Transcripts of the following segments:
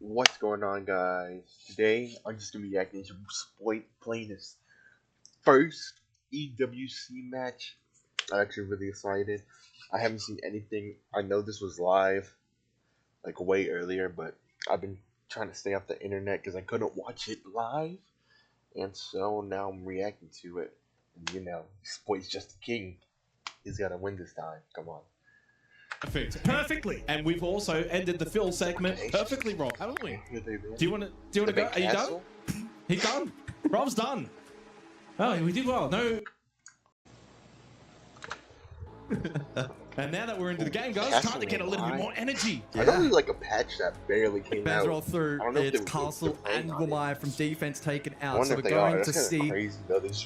What's going on, guys? Today, I'm just gonna be reacting to Spoit playing his first EWC match. I'm actually really excited. I haven't seen anything. I know this was live, like way earlier, but I've been trying to stay off the internet because I couldn't watch it live, and so now I'm reacting to it. And Spoit's just the king. He's gotta win this time. Come on. Perfectly, and we've also ended the Phil segment perfectly, Rob, haven't we? Do you want to go? Are you done? He's done. Rob's done. Oh, we did well. No. And now that we're into the game, guys, time to get a little bit more energy. I know there's like a patch that barely came Bands out. roll through. It's Castle and Wamai from defense taken out. So we're going to see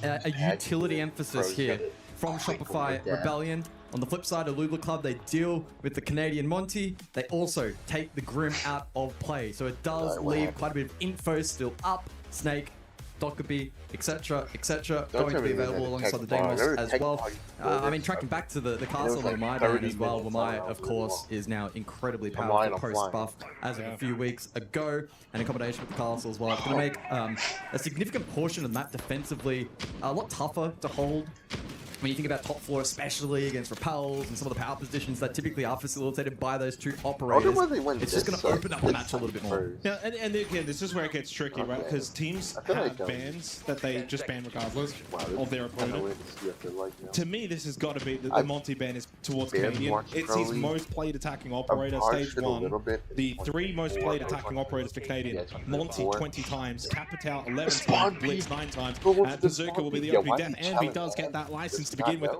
a utility emphasis here from Shopify Rebellion. On the flip side of Lula Club, they deal with the Canadian Monty. They also take the Grim out of play. So it does leave quite a bit of info still up. Snake, Dockerby, etc., etc. going to be available alongside the Deimos as well. I mean, tracking back to the Castle of Wamai band as well. Wamai, of course, is now incredibly powerful post-buff as of a few weeks ago. And in combination with the Castle as well, it's going to make a significant portion of the map defensively a lot tougher to hold. When you think about top floor, especially against repels and some of the power positions that typically are facilitated by those two operators, it's just going to open up the match a little bit more. Yeah, and again, this is where it gets tricky, right? Because teams have bans that they just ban regardless of their opponent. To me, this has got to be the Monty ban is towards Canadian. It's his most played attacking operator, stage 1. The 3 most played attacking operators for Canadian. Monty 20 times, Capitao 11 times, Blitz 9 times, and Bazooka will be the opening death. And he does get that license to begin with.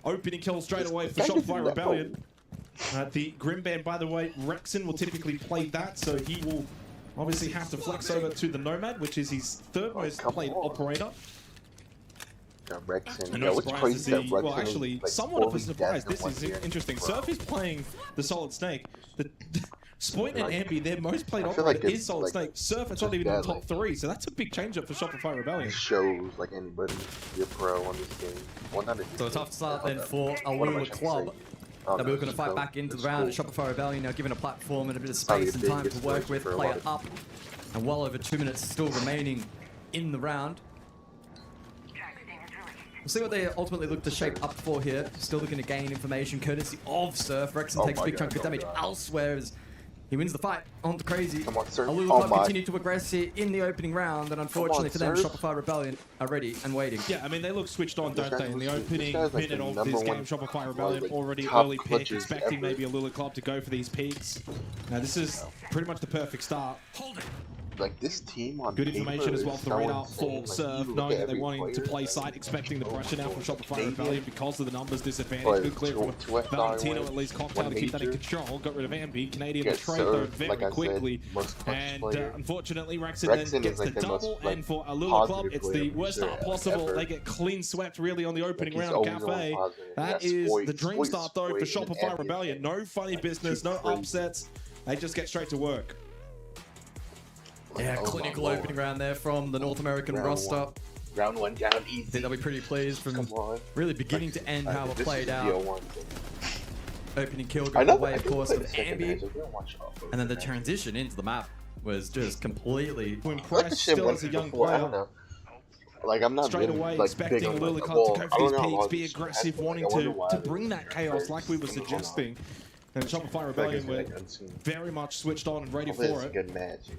Opening kill straight away for Shopify Rebellion. The Grim Band, by the way, Rexon will typically play that, so he will obviously have to flex over to the Nomad, which is his 3rd most played operator. And no surprise to see, well, actually, somewhat of a surprise. This is interesting. Surf is playing the Solid Snake. The Spoit and Ambi, their most played operator is Solid Snake. Surf, it's not even in the top 3, so that's a big change up for Shopify Rebellion. It shows like anybody be a pro on this game. So a tough start then for Lula Club. That we're going to fight back into the round. Shopify Rebellion now given a platform and a bit of space and time to work with, player up. And well over 2 minutes still remaining in the round. We'll see what they ultimately look to shape up for here. Still looking to gain information courtesy of Surf. Rexon takes a big chunk of damage elsewhere as he wins the fight onto Crazy. Come on, Surf. Lula Club continue to aggress here in the opening round, and unfortunately for them, Shopify Rebellion are ready and waiting. Yeah, I mean, they look switched on, don't they? In the opening minute of this game, Shopify Rebellion already early pick, expecting maybe a Lula Club to go for these peaks. Now, this is pretty much the perfect start. Hold it. Like this team on good information as well for the radar for Surf, knowing that they're wanting to play side, expecting the pressure now from Shopify Rebellion because of the numbers disadvantage. Good clear from Valentino, at least Cocktail to keep that in control. Got rid of Ambi. Canadian betrayed though very quickly. And unfortunately, Rexon then gets the double. And for a Lula Club, it's the worst start possible. They get clean swept really on the opening round of Cafe. That is the dream start though for Shopify Rebellion. No funny business, no upsets. They just get straight to work. Yeah, clinical opening round there from the North American roster. Round 1 down easy. I think they'll be pretty pleased from really beginning to end how it played out. Opening kill going away, of course, with Ambi. And then the transition into the map was just completely impressed still as a young player. Like I'm not straight away expecting Lula Club to go for these peaks, be aggressive, wanting to bring that chaos like we were suggesting. And Shopify Rebellion were very much switched on and ready for it. Good match.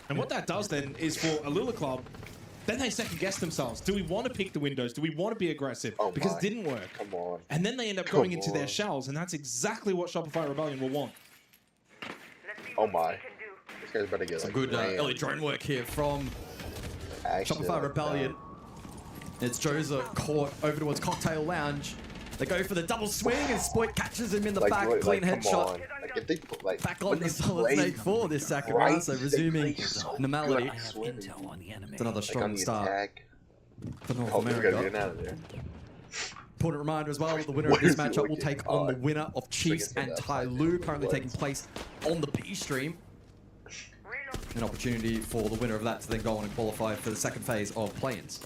And what that does then is for a Lula Club, then they second guess themselves. Do we want to pick the windows? Do we want to be aggressive? Because it didn't work. Come on. And then they end up going into their shells, and that's exactly what Shopify Rebellion will want. Oh my. This guy's better get some good early drone work here from Shopify Rebellion. It's Joza caught over towards Cocktail Lounge. They go for the double swing and Spoit catches him in the back. Clean headshot. Back on the Solid Snake for this second round, so resuming normality. It's another strong start for North America. Important reminder as well, the winner of this matchup will take on the winner of Chiefs and Tai Lu, currently taking place on the B stream. An opportunity for the winner of that to then go on and qualify for the second phase of play-ins.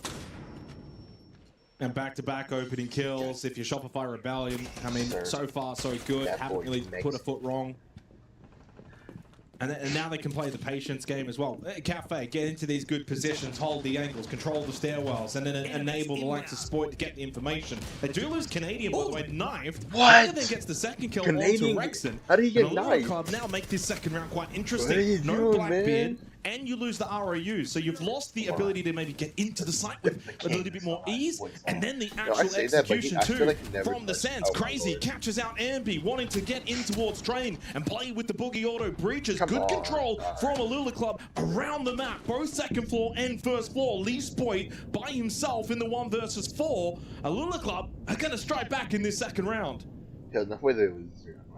And back-to-back opening kills. If you're Shopify Rebellion, I mean, so far so good. Haven't really put a foot wrong. And now they can play the patience game as well. Cafe, get into these good positions, hold the angles, control the stairwells, and then enable the likes of Spoit to get the information. They do lose Canadian, by the way, knifed. What? And then gets the second kill Canadian? onto Rexon. How did he get knifed? Club now make this second round quite interesting. What are you No doing, Blackbeard. man? And you lose the ROU, so you've lost the ability to maybe get into the site with a little bit more ease, and then the actual execution too from the Sands. Crazy catches out Ambi, wanting to get in towards Train and play with the Boogie Auto breaches. Good control from Alula Club around the map, both second floor and first floor. Lee Spoit by himself in the 1 versus 4. Alula Club are going to strike back in this second round.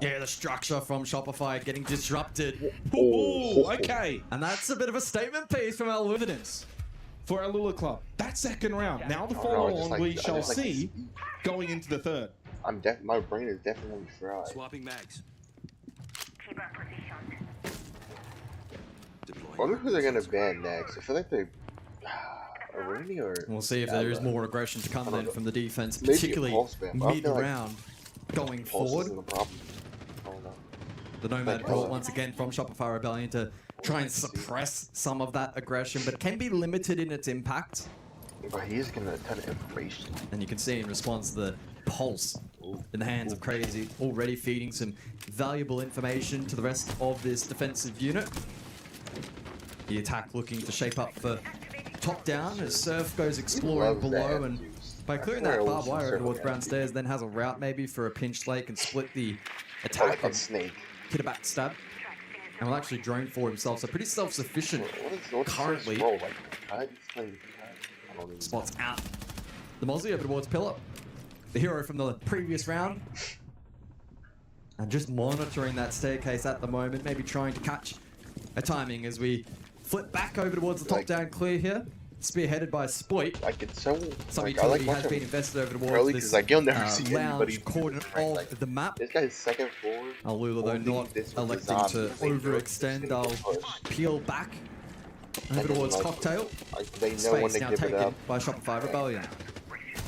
Yeah, the structure from Shopify getting disrupted. Ooh, okay. And that's a bit of a statement piece from our evidence. For our Lula Club. That second round. Now the follow-on we shall see going into the third. My brain is definitely fried. Swapping mags. Keep our position. I wonder who they're gonna ban next. I feel like they Irene or we'll see if there is more aggression to come then from the defense, Maybe particularly mid-round going forward. The Nomad brought once again from Shopify Rebellion to try and suppress some of that aggression, but can be limited in its impact. But he's getting a ton of information. And you can see in response to the pulse in the hands of Crazy, already feeding some valuable information to the rest of this defensive unit. The attack looking to shape up for top down as Surf goes exploring below, and by clearing that barbed wire over towards Brown Stairs, then has a route maybe for a pinch slate and split the attack and hit a backstab. And will actually drone for himself, so pretty self-sufficient currently. Spots out. The Mozzie over towards Pillar, the hero from the previous round. And just monitoring that staircase at the moment, maybe trying to catch a timing as we flip back over towards the top-down clear here. Spearheaded by Spoit. Some utility has been invested over towards this lounge corner of the map. This guy's second floor. Alula, though, not electing to overextend. They'll peel back over towards Cocktail. Space now taken by Shopify Rebellion.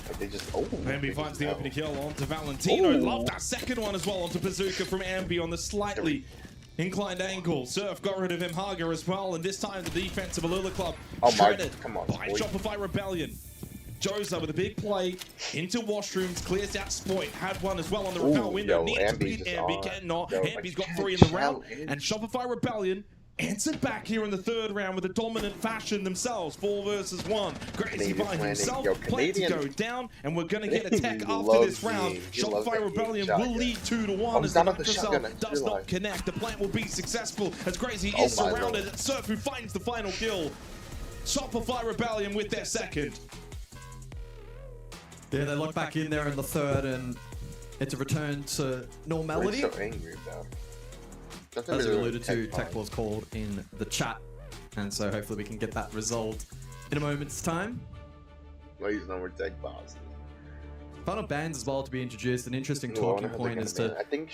Ambi finds the opening kill onto Valentino. Love that second one as well onto Bazooka from Ambi on the slightly inclined angle. Surf got rid of Mhaga as well, and this time the defense of Alula Club shredded by Shopify Rebellion. Joza with a big play into washrooms, clears out Spoit, had one as well on the rappel window. Needs to beat Ambi, cannot. Ambi's got 3 in the round, and Shopify Rebellion answered back here in the third round with a dominant fashion themselves. 4 versus 1. Crazy by himself. Plan to go down, and we're going to get a tech after this round. Shopify Rebellion will lead 2-1 as the microcell does not connect. The plant will be successful as Crazy is surrounded. It's Surf who finds the final kill. Shopify Rebellion with their second. Yeah, they lock back in there in the third, and it's a return to normality. What are you so angry about? As we alluded to, tech was called in the chat, and so hopefully we can get that resolved in a moment's time. Well, he's no more tech boss. Final bans as well to be introduced. An interesting talking point as to. I think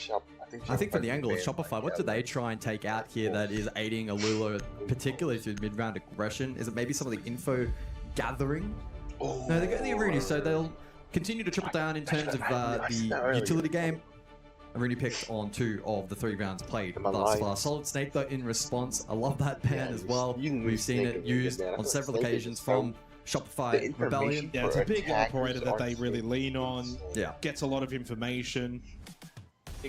from the angle of Shopify, what do they try and take out here that is aiding Alula, particularly through mid-round aggression? Is it maybe some of the info gathering? No, they got the Irene, so they'll continue to triple down in terms of the utility game. Irene picked on 2 of the 3 rounds played thus far. Solid Snake though in response. I love that ban as well. We've seen it used on several occasions from Shopify Rebellion. Yeah, it's a big operator that they really lean on. Yeah. Gets a lot of information.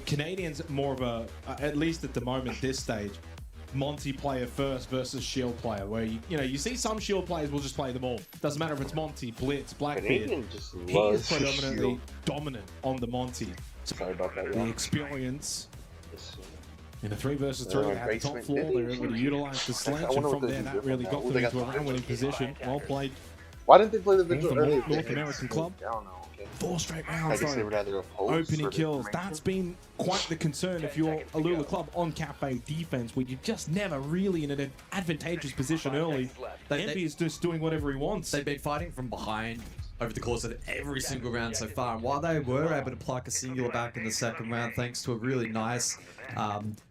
Canadians more of a, at least at the moment, this stage, Monty player first versus Shield player, where you see some Shield players will just play them all. Doesn't matter if it's Monty, Blitz, Blackbeard. He is predominantly dominant on the Monty. Sorry about that. The experience in a 3 versus 3 at the top floor, they're able to utilize the sledge, and from there that really got them into a round-winning position. Well played. Why didn't they play the vigil earlier? North American club. 4 straight rounds though. Opening kills. That's been quite the concern if you're Alula Club on Cafe defense, where you're just never really in an advantageous position early. Envy is just doing whatever he wants. They've been fighting from behind over the course of every single round so far, and while they were able to pluck a singular back in the second round thanks to a really nice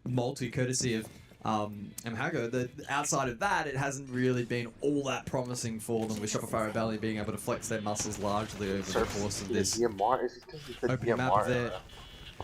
multi courtesy of Mhaga, outside of that, it hasn't really been all that promising for them, with Shopify Rebellion being able to flex their muscles largely over the course of this opening map of their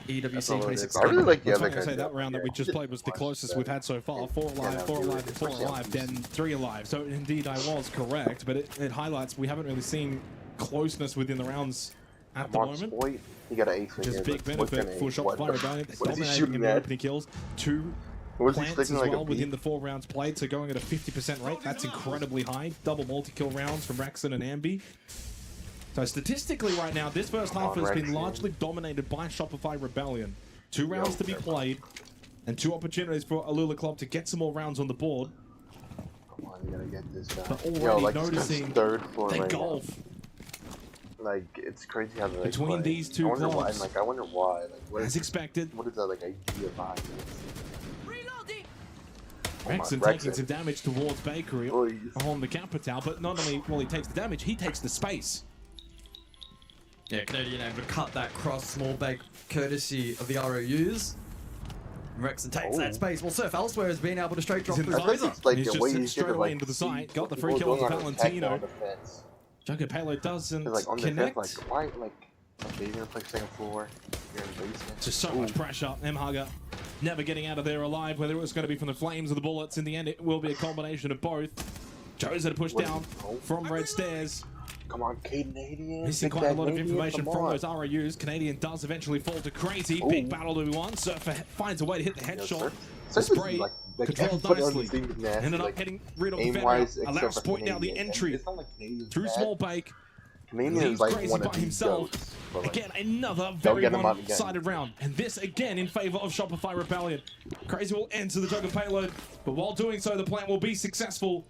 EWC 26. I really like the other guy. I say that round that we just played was the closest we've had so far. 4 alive, 4 alive, and 4 alive, then 3 alive. So indeed I was correct, but it highlights we haven't really seen closeness within the rounds at the moment. Spoit. He got an ace, which is a big benefit for Shopify Rebellion. Dominating in the opening kills. 2 plants as well within the 4 rounds played, so going at a 50% rate, that's incredibly high. Double multi-kill rounds from Rexon and Ambi. So statistically right now, this first half has been largely dominated by Shopify Rebellion. 2 rounds to be played, and 2 opportunities for Alula Club to get some more rounds on the board. Come on, you gotta get this guy. But already noticing they golf. Like, it's crazy how they between these 2 clubs. I wonder why. Like, what as expected. What is that like idea behind this? Rexon taking some damage towards Bakery on the Capital, but not only will he takes the damage, he takes the space. Yeah, Canadian able to cut that cross small bake courtesy of the ROUs. Rexon takes that space. Well, Surf elsewhere has been able to straight drop through Visor. He's just sent straight away into the site, got the free kill with Valentino. Junker Payload doesn't connect. Why, okay, you're gonna play second floor. You're in the basement. Just so much pressure. M-Hugger never getting out of there alive, whether it was going to be from the flames or the bullets. In the end, it will be a combination of both. Chosen to push down from Red Stairs. Come on, Canadian. Missing quite a lot of information from those ROUs. Canadian does eventually fall to Crazy. Big battle to be won. Surfer finds a way to hit the headshot. Spray controlled nicely. Ended up getting rid of the veteran. Allows Spoit now the entry through small bake. Leaves Crazy by himself. Again, another very one-sided round. And this again in favor of Shopify Rebellion. Crazy will enter the Joker Payload, but while doing so, the plan will be successful.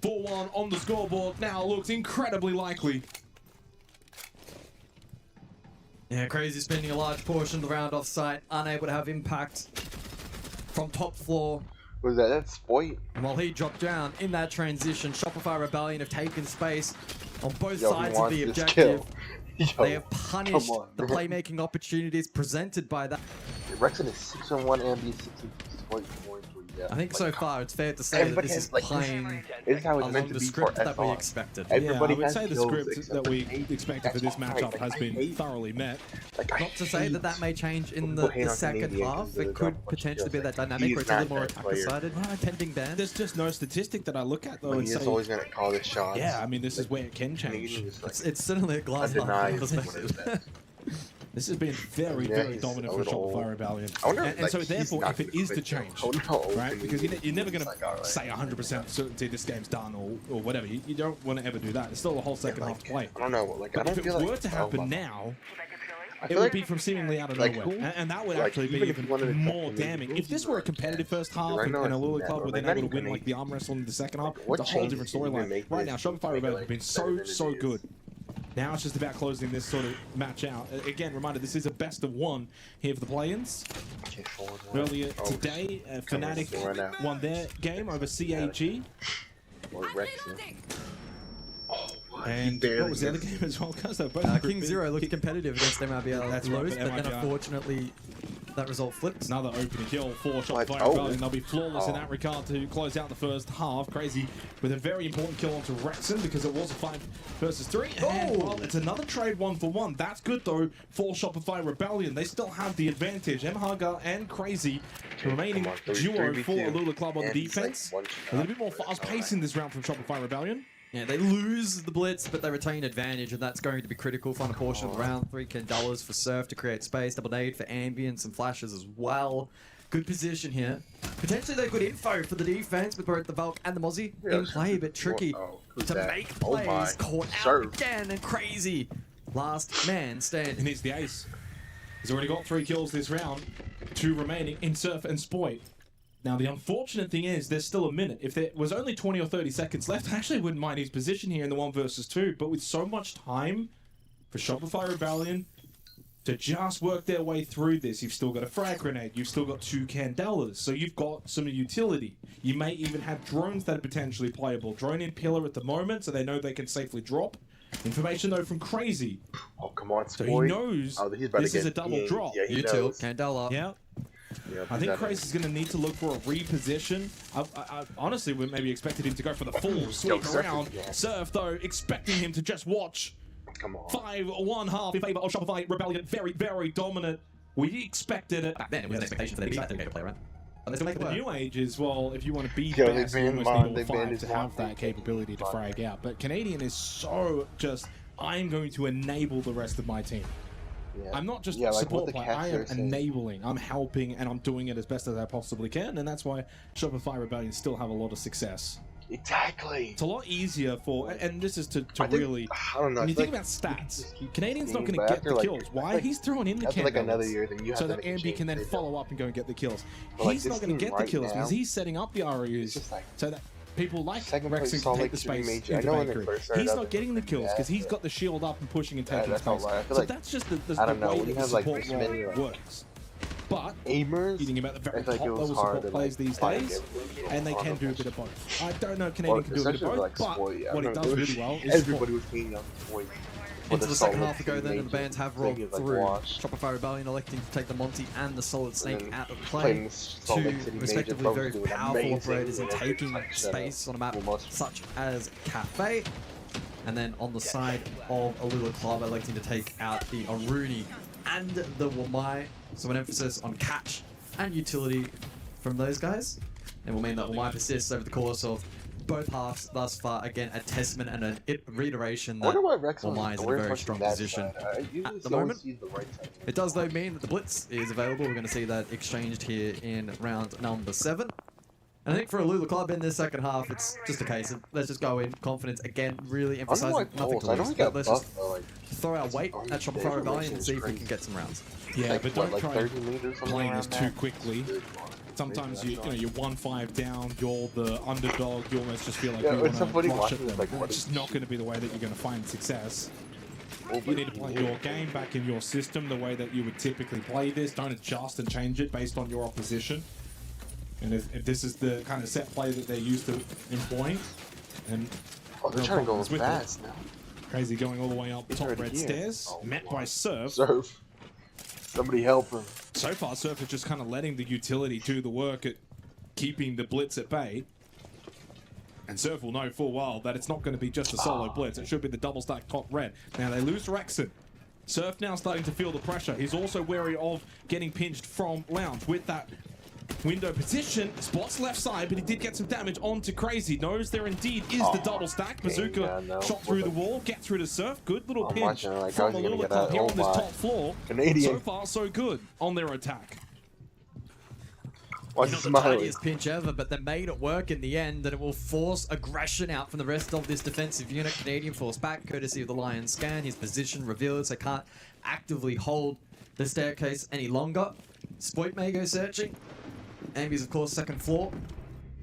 4-1 on the scoreboard now looks incredibly likely. Yeah, Crazy spending a large portion of the round off site, unable to have impact from top floor. Was that? That's Spoit. And while he dropped down in that transition, Shopify Rebellion have taken space on both sides of the objective. They have punished the playmaking opportunities presented by that. Rexon is 6-1, Ambi 6-4. I think so far it's fair to say that this is playing along the script that we expected. Yeah, I would say the script that we expected for this matchup has been thoroughly met. Not to say that that may change in the second half. It could potentially be that dynamic where it's a little more attacker-sided. Pending ban. There's just no statistic that I look at though and say, always going to call this shot. Yeah, I mean, this is where it can change. It's certainly a glass half perspective. This has been very, very dominant for Shopify Rebellion. And so therefore, if it is to change, right? Because you're never going to say 100% certainty this game's done or whatever. You don't want to ever do that. There's still a whole second half to play. I don't know. But if it were to happen now, it would be from seemingly out of nowhere. And that would actually be even more damning. If this were a competitive first half and Alula Club were then able to win like the arm wrestle in the second half, it's a whole different storyline. Right now, Shopify Rebellion have been so good. Now it's just about closing this sort of match out. Again, reminder, this is a best of 1 here for the play-ins. Earlier today, Fnatic won their game over CAG. And what was the other game as well? King Zero looked competitive against MRBL. That's Lowe's, but then unfortunately that result flipped. Another opening kill for Shopify Rebellion. They'll be flawless in that regard to close out the first half. Crazy with a very important kill onto Rexon because it was a 5 versus 3. And well, it's another trade 1-for-1. That's good though for Shopify Rebellion. They still have the advantage. M-Haga and Crazy, the remaining duo for Alula Club on the defense. A little bit more fast pace in this round from Shopify Rebellion. Yeah, they lose the blitz, but they retain advantage, and that's going to be critical for a portion of the round. $3 for Surf to create space, double nade for Ambient, some flashes as well. Good position here. Potentially they're good info for the defense with both the Valk and the Mozzie in play, but tricky to make plays. Caught out again, and Crazy. Last man standing. He needs the ace. He's already got 3 kills this round. 2 remaining in Surf and Spoit. Now, the unfortunate thing is there's still a minute. If there was only 20 or 30 seconds left, I actually wouldn't mind his position here in the 1 versus 2. But with so much time for Shopify Rebellion to just work their way through this, you've still got a frag grenade, you've still got 2 Candelas, so you've got some utility. You may even have drones that are potentially playable. Drone in pillar at the moment, so they know they can safely drop. Information, though, from Crazy. Oh, come on, so he knows this is a double drop. Yeah, he knows. Candela. Yeah. I think Crazy's going to need to look for a reposition. I honestly would maybe expected him to go for the full sweep around. Surf, though, expecting him to just watch. Come on. 5-1 half in favor of Shopify Rebellion. Very, very dominant. We expected it. Back then, it was an expectation for them to be that dedicated player, right? And they still make it The work. new age is, well, if you want to be Yeah, best, they you banned almost need They all banned 5 his to have mom. that capability to frag out. But Canadian is so just, I'm going to enable the rest of my team. Yeah. I'm not just Yeah, like support what the player, I am cats are saying. enabling, I'm helping, and I'm doing it as best as I possibly can, and that's why Shopify Rebellion still have a lot of success. Exactly. It's a lot easier for, and this is to I think- really, I don't know. when you I think feel about stats, Canadian's not but going to get after, the like- kills. Why? like- He's throwing in the after like another campaigns year, then you have so to that make a Ambi change can then to it. follow up and go and get the kills. But, like, He's this not going to team get the right kills now, because he's setting up the It's RUs just like so that people like second Rex place can Salt take Lake the City space major. I into know when they Bakery. first started He's out, not getting the kills because he's but- got the shield up and pushing and Yeah, taking that's not space. right. I feel So like- that's just the I don't know, way when that you the have, like, support this role many, like, works. But Amers. thinking about the very I feel like top it was level hard support to, players like, these find days, everything and they on can the do a bench. bit of both. I don't know if Canadian can do a bit of Especially both, like but Spoit. I what he remember does it was- really well is everybody was hating on Spoit. Into the second half ago then, and the bands have rolled through. Shopify Rebellion electing to take the Monty and the Solid Snake out of play. Two respectively very powerful operators in taking space on a map such as Cafe. And then on the side of Alula Club electing to take out the Aruni and the Wamai. So an emphasis on catch and utility from those guys. And will mean that Wamai persists over the course of both halves thus far. Again, a testament and a reiteration that Wamai is in a very strong position at the moment. It does though mean that the Blitz is available. We're going to see that exchanged here in round number 7. And I think for Alula Club in this second half, it's just a case of let's just go in confidence again, really emphasizing nothing to lose. Let's just throw our weight at Shopify Rebellion and see if we can get some rounds. yeah, Like, but what, don't like try 30 meters, something playing around this too that? quickly. Sometimes you're 1-5 down, you're the underdog, you almost just feel like Yeah, you it's so want funny to rush watching at this, them. like, what It's is- just not going to be the way that you're going to find success. You need to play your game back in your system the way that you would typically play this. Don't adjust and change it based on your opposition. And if this is the kind of set play that they're used to employing, and Oh, they're no trying to go problems with it. fast now. Crazy going all the way up He's top already red here. stairs, Oh, met wow. by Surf. Surf. Somebody help him. So far, Surf is just kind of letting the utility do the work at keeping the Blitz at bay. And Surf will know full well that it's not going to be just a solo Blitz. It should be the double stack top red. Now they lose Rexon. Surf now starting to feel the pressure. He's also wary of getting pinched from Lounge with that window position. Spots left side, but he did get some damage onto Crazy. Knows there indeed is the double stack. Bazooka yeah, no. shot through the wall, get through to Surf. Good little I'm pinch watching it like, from how's he gonna Alula get Club out? here Oh on this my. top floor. Canadian. So far, so good on their attack. Watch Not the the smiley. tiniest pinch ever, but they made it work in the end, and it will force aggression out from the rest of this defensive unit. Canadian forced back, courtesy of the Lion scan. His position revealed, so can't actively hold the staircase any longer. Spoit may go searching. Ambi's, of course, second floor.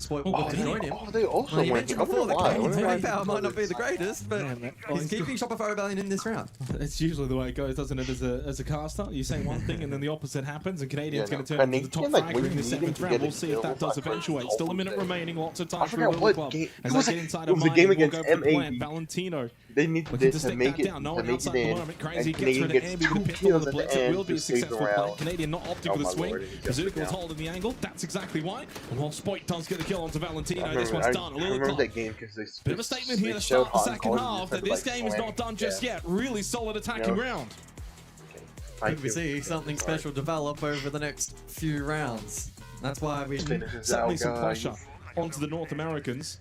Spoit will look to join him. Oh, they also Well, you went. mentioned I before wonder that why. I Canadian's wonder why firepower he might not be did the this. greatest, but Yeah, man. he's keeping Shopify Rebellion in this round. It's usually the way it goes, doesn't it? As a caster, you say one thing and then the opposite happens, and Canadian's Yeah, going to no. turn into the top Canadian, like, fragger when in the you need him 7th to round. get We'll a see if kill, that does I forgot eventuate. what Still a he minute said. remaining, lots of I time for forgot Alula what Club. game. As It was they get like- inside it of was a mine, game we'll go against for the plant. MAB. Valentino They need looking to to stick make that it. down. No To one make outside it the in. moment. Crazy And gets Canadian rid of gets Ambi with a 2 pistol on kills the at blitz. the It end will be a to save the successful play. round. Canadian not opting Oh for the my swing. lord, he just Bazooka was took it out. holding the angle. That's exactly why. And while Spoit does get the kill onto Valentino, I this remember, one's done. I Alula remember Club. that game because they Bit of a statement here to showed start the hot second and half cold, that you this just had to, game is like, not done just yeah. yet. Really solid attacking Yeah. round. Could we see something special develop over the next few rounds? That's why we... Certainly some pressure onto the North Americans.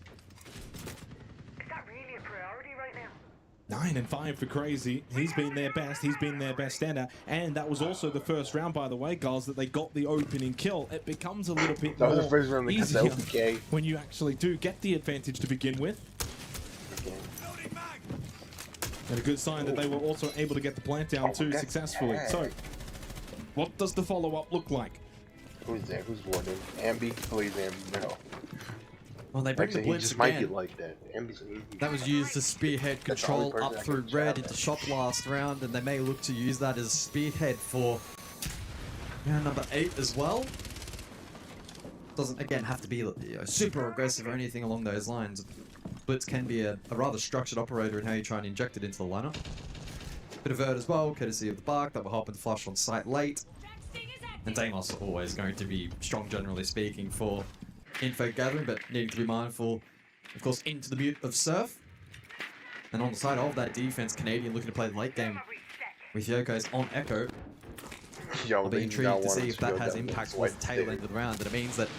Is that really a priority right now? 9 and 5 for Crazy. He's been their best. He's been their best standout. And that was also the first round, by the way, guys, that they got the opening kill. It becomes a little bit That was more the first round they got the easier LPK. when you actually do get the advantage to begin with. And a good sign that they were also able to get the plant down too that's successfully. bad. So, what does the follow-up look like? Who's there? Who's warning? Ambi? Please, Ambi. No. Well, they bring Actually, the he Blitz just might be again. like that. Ambi's an easy. That was used to spearhead That's the only control person up that through can red jab into it. shop last round, and they may look to use that as a spearhead for round number 8 as well. Doesn't, again, have to be super aggressive or anything along those lines. Blitz can be a rather structured operator in how you try and inject it into the lineup. Bit of Vert as well, courtesy of the Bark that will help and flush on site late. And Deimos always going to be strong, generally speaking, for info gathering, but needing to be mindful, of course, into the mute of Surf. And on the side of that defense, Canadian looking to play the late game with Yoko's on Echo. I'll be intrigued to see if that has impact towards the tail end of the round. And it means that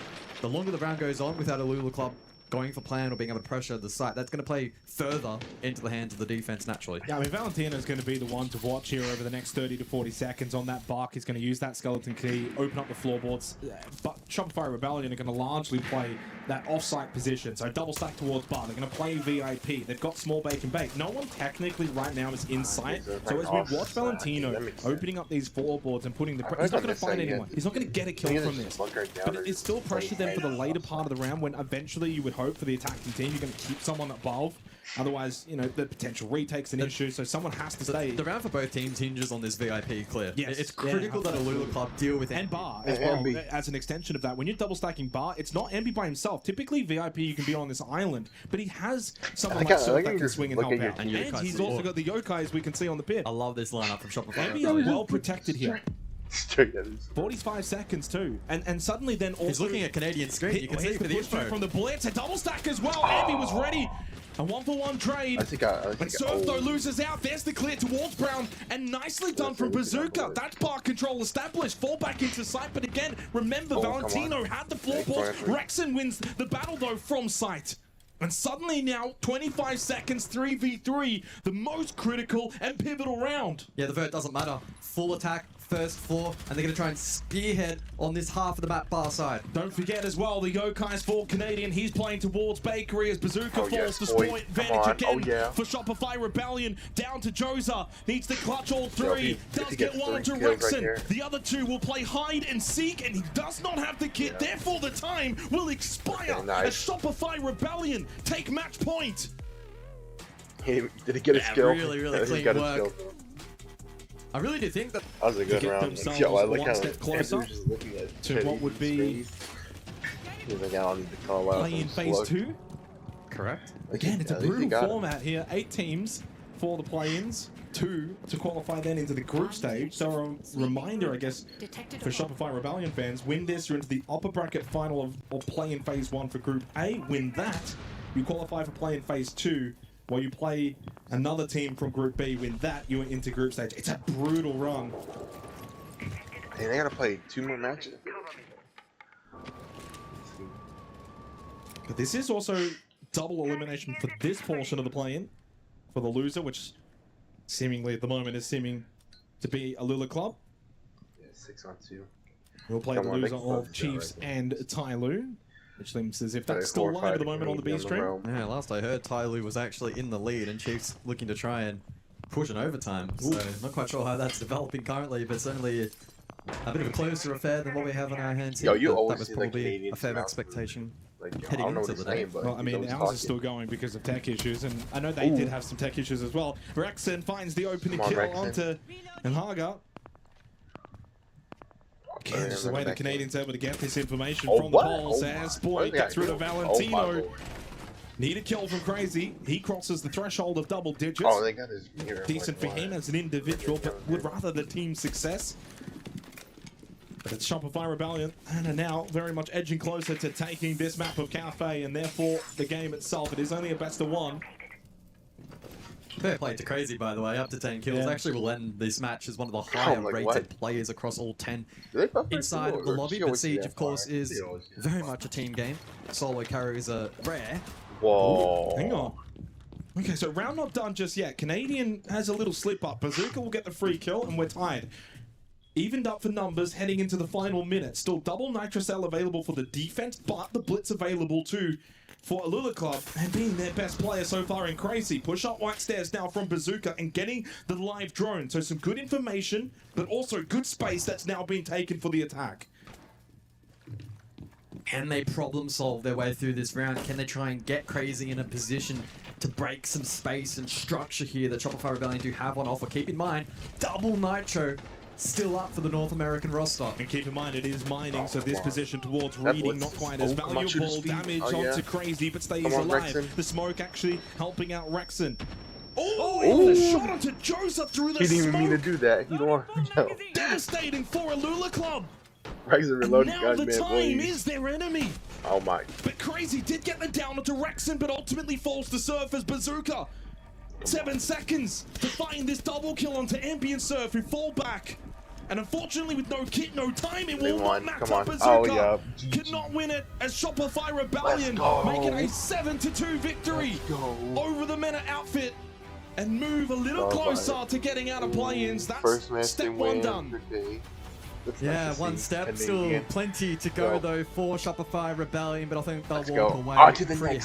the longer the round goes on without a Lula Club going for plan or being able to pressure the site, that's going to play further into the hands of the defense naturally. Yeah, I mean, Valentino's going to be the one to watch here over the next 30 to 40 seconds on that bark. He's going to use that skeleton key, open up the floorboards. But Shopify Rebellion are going to largely play that off-site position. So double stack towards bar. They're going to play VIP. They've got small bake and bake. No one technically right now is in sight. So as we watch Valentino opening up these floorboards and putting the... He's not going to find anyone. He's not going to get a kill from this. But it's still pressure them for the later part of the round when eventually you would hope for the attacking team you're going to keep someone above. Otherwise, you know, the potential retake's an issue, so someone has to stay. The round for both teams hinges on this VIP clear. Yes. It's critical that a Lula Club deal with and bar as well, as an extension of that. When you're double stacking bar, it's not Envy by himself. Typically, VIP, you can be on this island, but he has someone like Surf that can swing and help out. And he's also got the Yokais we can see on the pit. I love this lineup from Shopify. Envy is well protected here. 45 seconds too, and suddenly then also he's looking at Canadian screen. You can see for the info from the blitz, a double stack as well. Envy was ready. A 1-for-1 trade. And Surf though loses out. There's the clear towards Brown, and nicely done from Bazooka. That's bar control established. Fall back into sight, but again, remember Valentino had the floorboards. Rexon wins the battle though from sight. And suddenly now, 25 seconds, 3v3, the most critical and pivotal round. Yeah, the vert doesn't matter. Full attack, first floor, and they're going to try and spearhead on this half of the map bar side. Don't forget as well, the Yokai's for Canadian. He's playing towards Bakery as Bazooka falls to Spoit. Advantage again for Shopify Rebellion. Down to Joza. Needs to clutch all three. Does get one onto Rexon. The other two will play hide and seek, and he does not have the kit. Therefore, the time will expire as Shopify Rebellion take match point. Did he get a skill? Really clean work. I really do think that was a good round. Yo, I like one step closer to what would be play-in phase 2. Correct. Again, it's a brutal format here. 8 teams for the play-ins, 2 to qualify then into the group stage. So a reminder, I guess, for Shopify Rebellion fans, win this, you're into the upper bracket final of play-in phase 1 for Group A. Win that, you qualify for play-in phase 2. While you play another team from Group B, win that, you went into group stage. It's a brutal run. Hey, they gotta play 2 more matches. But this is also double elimination for this portion of the play-in for the loser, which seemingly at the moment is seeming to be a Lula Club. Yeah, 6-on-2. We'll play the loser of Chiefs and Tyloo. Which seems as if that's still live at the moment on the B stream. Yeah, last I heard, Tyloo was actually in the lead, and Chiefs looking to try and push an overtime. So, not quite sure how that's developing currently, but certainly a bit of a closer affair than what we have on our hands here. That was probably a fair expectation heading into the day. Well, I mean, ours is still going because of tech issues, and I know they did have some tech issues as well. Rexon finds the opening kill onto Nhaga. Again, just the way the Canadians able to get this information from the polls as Spoit gets rid of Valentino. Need a kill from Crazy. He crosses the threshold of double digits. They got his mirror. Decent for him as an individual, but would rather the team success. But it's Shopify Rebellion, and are now very much edging closer to taking this map of Cafe, and therefore the game itself. It is only a best of 1. Fair play to Crazy, by the way, up to 10 kills. Yeah. Actually will end this match as one of the higher rated players across all 10 inside of the lobby. But Siege, of course, is very much a team game. Solo carries are rare. Whoa. Hang on. Okay, so round not done just yet. Canadian has a little slip up. Bazooka will get the free kill, and we're tied. Evened up for numbers heading into the final minute. Still double Nitrocell available for the defense, but the Blitz available too for Lula Club, and being their best player so far in Crazy. Push up white stairs now from Bazooka and getting the live drone. So some good information, but also good space that's now been taken for the attack. Can they problem solve their way through this round? Can they try and get Crazy in a position to break some space and structure here that Shopify Rebellion do have on offer? Keep in mind, double Nitro still up for the North American roster. And keep in mind, it is mining, so this position towards Reading not quite as valuable. Damage onto Crazy, but stays alive. Rexon. The smoke actually helping out Rexon. Oh, the shot onto Joza through the smoke. He didn't even mean to do that. He don't want to. Devastating for a Lula Club. Rexon reloaded. Now the time is their enemy. Oh my. But Crazy did get the down onto Rexon, but ultimately falls to Surf as Bazooka. 7 seconds to find this double kill onto Ambient Surf, who fall back. And unfortunately, with no kit, no timing, will not match up Bazooka. Cannot win it as Shopify Rebellion make it a 7-2 victory over the Meta outfit and move a little closer to getting out of play-ins. That's step 1 done. Yeah, one step. Still plenty to go though for Shopify Rebellion, but I think they'll walk away pretty